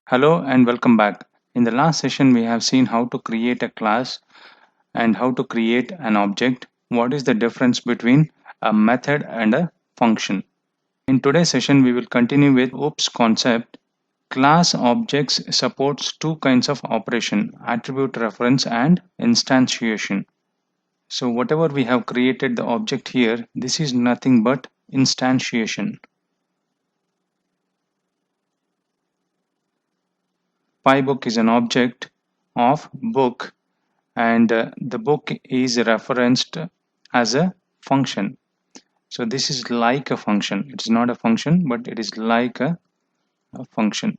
Hello and welcome back. In the last session, we have seen how to create a class and how to create an object. What is the difference between a method and a function? In today's session, we will continue with OOPS concept. Class objects supports two kinds of operation, attribute reference and instantiation. So whatever we have created the object here, this is nothing but instantiation. PyBook is an object of book and the book is referenced as a function. So this is like a function. It's not a function, but it is like a function.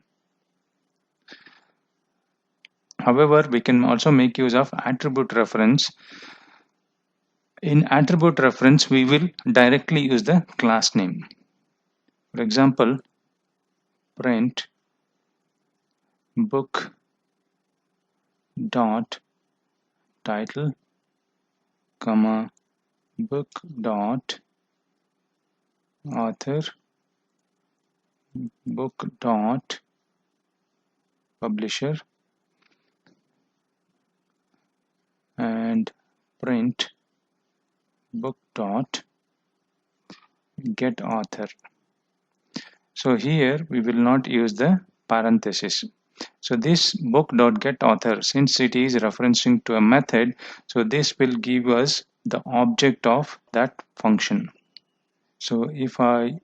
However, we can also make use of attribute reference. In attribute reference, we will directly use the class name. For example, print book dot title comma book dot author book dot publisher and print book dot get author. So here we will not use the parenthesis. So this book dot get author, since it is referencing to a method, so this will give us the object of that function. So if I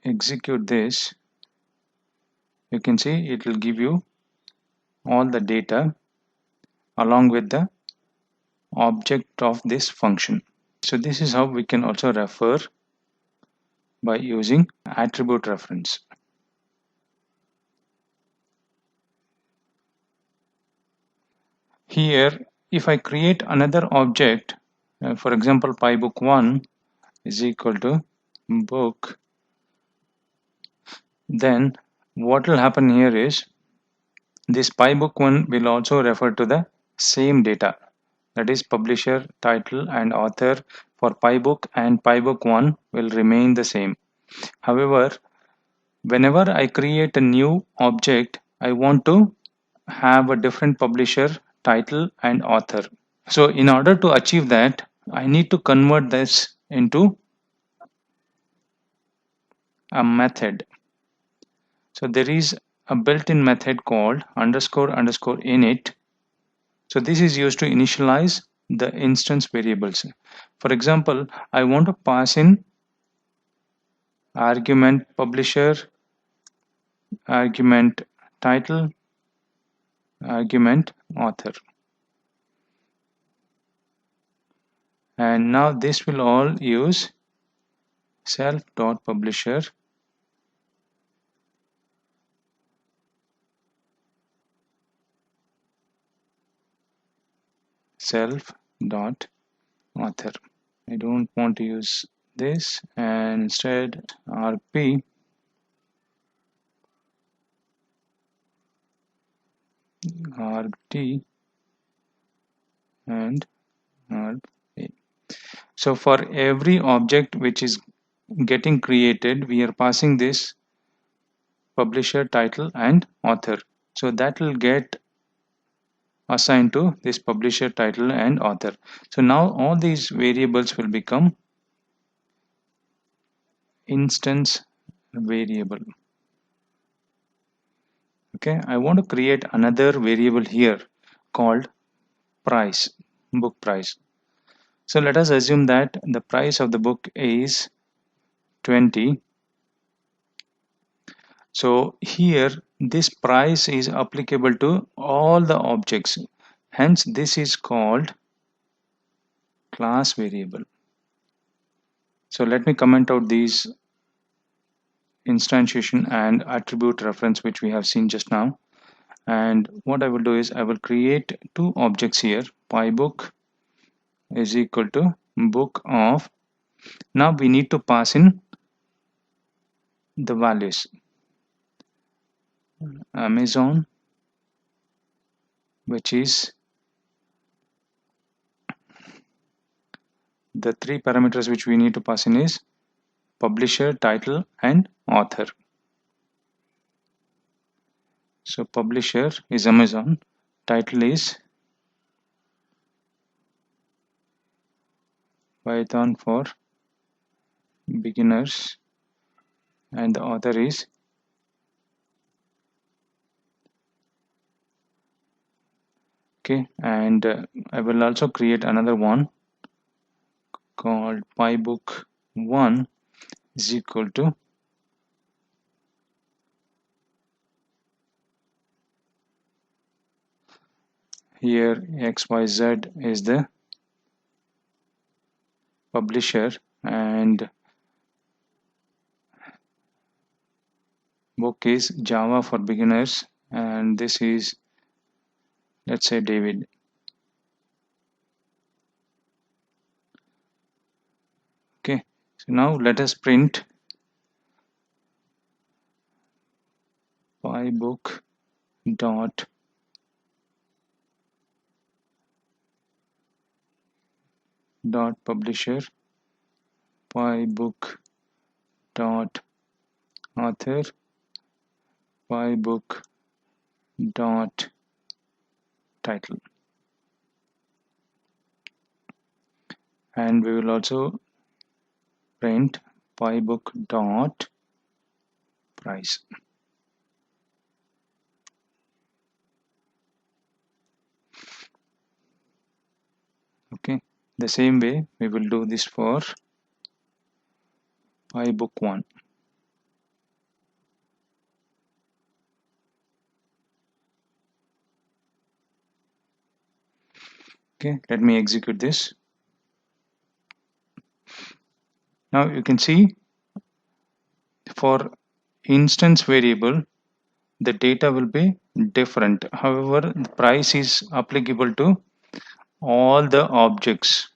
execute this, you can see it will give you all the data along with the object of this function. So this is how we can also refer by using attribute reference. Here, if I create another object, for example, pybook1 is equal to book, then what will happen here is this pybook1 will also refer to the same data, that is publisher, title and author for pybook, and pybook1 will remain the same. However, whenever I create a new object, I want to have a different publisher, title and author. So in order to achieve that, I need to convert this into a method. So there is a built-in method called underscore underscore init. So this is used to initialize the instance variables. For example, I want to pass in argument publisher, argument title, argument author. And now this will all use self.publisher self.author. I don't want to use this, and instead rp argt and rp. So for every object which is getting created, we are passing this publisher, title and author. So that will get assigned to this publisher, title and author. So now all these variables will become instance variable. Okay, I want to create another variable here called price, book price. So let us assume that the price of the book is 20. So here this price is applicable to all the objects. Hence this is called class variable. So let me comment out these instantiation and attribute reference which we have seen just now. And what I will do is I will create two objects here. Pybook is equal to book of. Now we need to pass in the values. Amazon, which is the three parameters which we need to pass in is publisher, title and author. So publisher is Amazon, title is Python for beginners, and the author is okay. And I will also create another one called pybook1 is equal to here XYZ is the publisher, and book is Java for beginners, and this is, let's say, David. Okay, so now let us print pybook dot publisher, pybook dot author, pybook dot title, and we will also print pybook dot price. Okay, the same way we will do this for pybook1. Okay, let me execute this. Now you can see for instance variable the data will be different. However, the price is applicable to all the objects.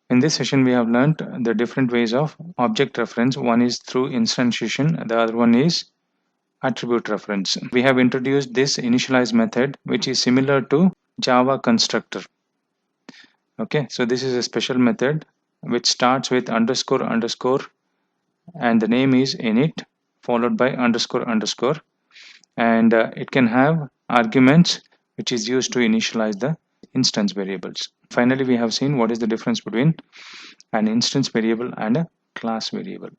In this session we have learned the different ways of object reference. One is through instantiation, the other one is attribute reference. We have introduced this initialize method which is similar to Java constructor. Okay, so this is a special method which starts with underscore underscore and the name is init followed by underscore underscore, and it can have arguments which is used to initialize the instance variables. Finally, we have seen what is the difference between an instance variable and a class variable.